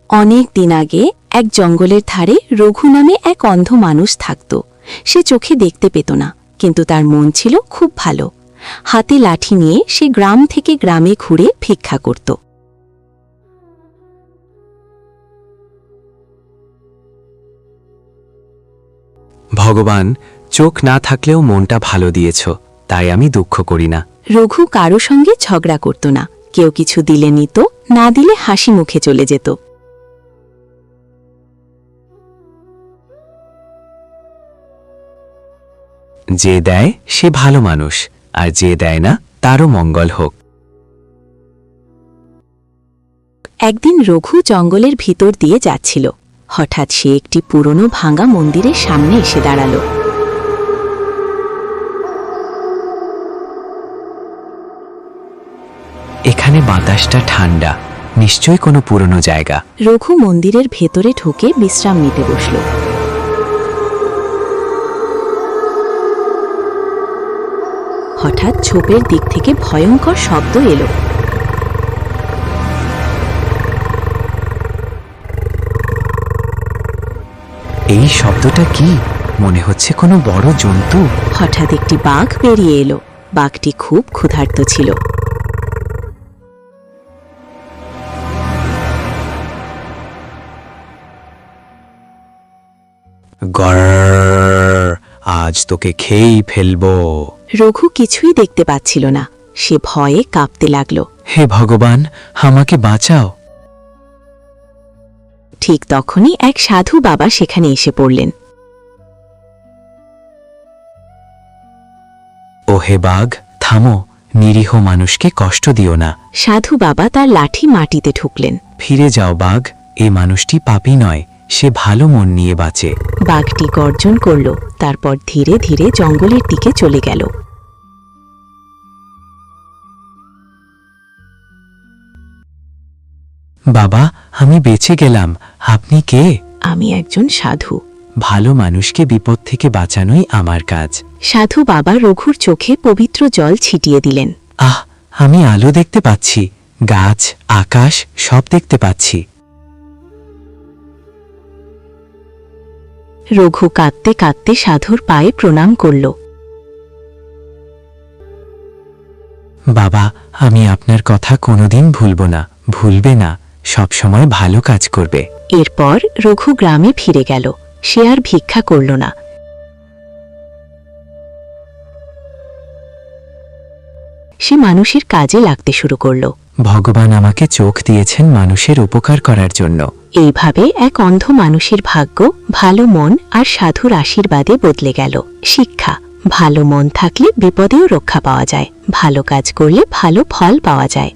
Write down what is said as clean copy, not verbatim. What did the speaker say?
অনেক দিন আগে এক জঙ্গলের ধারে রঘু নামে এক অন্ধ মানুষ থাকত। সে চোখে দেখতে পেত না, কিন্তু তার মন ছিল খুব ভালো। হাতে লাঠি নিয়ে সে গ্রাম থেকে গ্রামে ঘুরে ভিক্ষা করত। ভগবান, চোখ না থাকলেও মনটা ভালো দিয়েছ, তাই আমি দুঃখ করি না। রঘু কারো সঙ্গে ঝগড়া করত না। কেউ কিছু দিলে নিত, না দিলে হাসি মুখে চলে যেত। যে দেয় সে ভালো মানুষ, আর যে দেয় না তারও মঙ্গল হোক। একদিন রঘু জঙ্গলের ভিতর দিয়ে যাচ্ছিল। হঠাৎ সে একটি পুরনো ভাঙা মন্দিরের সামনে এসে দাঁড়াল। এখানে বাতাসটা ঠান্ডা, নিশ্চয়ই কোনো পুরনো জায়গা। রঘু মন্দিরের ভেতরে ঢুকে বিশ্রাম নিতে বসল। হঠাৎ ঝোপের দিক থেকে ভয়ঙ্কর শব্দ এলো। এই শব্দটা কি? মনে হচ্ছে কোনো বড় জন্তু। হঠাৎ একটি বাঘ বেরিয়ে এলো। বাঘটি খুব ক্ষুধার্ত ছিল। গর্র, আজ তোকে খেয়েই ফেলবো। রঘু কিছুই দেখতে পাচ্ছিল না। সে ভয়ে কাঁপতে লাগল। হে ভগবান, আমাকে বাঁচাও। ঠিক তখনই এক সাধু বাবা সেখানে এসে পড়লেন। ও হে বাঘ, থামো, নিরীহ মানুষকে কষ্ট দিও না। সাধু বাবা তার লাঠি মাটিতে ঠুকলেন। ফিরে যাও বাঘ, এই মানুষটি পাপী নয়, সে ভালো মন নিয়ে বাঁচে। বাঘটি গর্জন করল, তারপর ধীরে ধীরে জঙ্গলের দিকে চলে গেল। বাবা, আমি বেঁচে গেলাম। আপনি কে? আমি একজন সাধু। ভালো মানুষকে বিপদ থেকে বাঁচানোই আমার কাজ। সাধু বাবা রঘুর চোখে পবিত্র জল ছিটিয়ে দিলেন। আহ, আমি আলো দেখতে পাচ্ছি, গাছ, আকাশ সব দেখতে পাচ্ছি। রঘু কাঁদতে কাঁদতে সাধুর পায়ে প্রণাম করল। বাবা, আমি আপনার কথা কোনোদিন ভুলব না। ভুলবে না, সব সময় ভালো কাজ করবে। এরপর রঘু গ্রামে ফিরে গেল। সে আর ভিক্ষা করল না। সে মানুষের কাজে লাগতে শুরু করল। ভগবান আমাকে চোখ দিয়েছেন মানুষের উপকার করার জন্য। এইভাবে এক অন্ধ মানুষের ভাগ্য ভালো মন আর সাধুর আশীর্বাদে বদলে গেল। শিক্ষা: ভালো মন থাকলে বিপদেও রক্ষা পাওয়া যায়, ভালো কাজ করলে ভালো ফল পাওয়া যায়।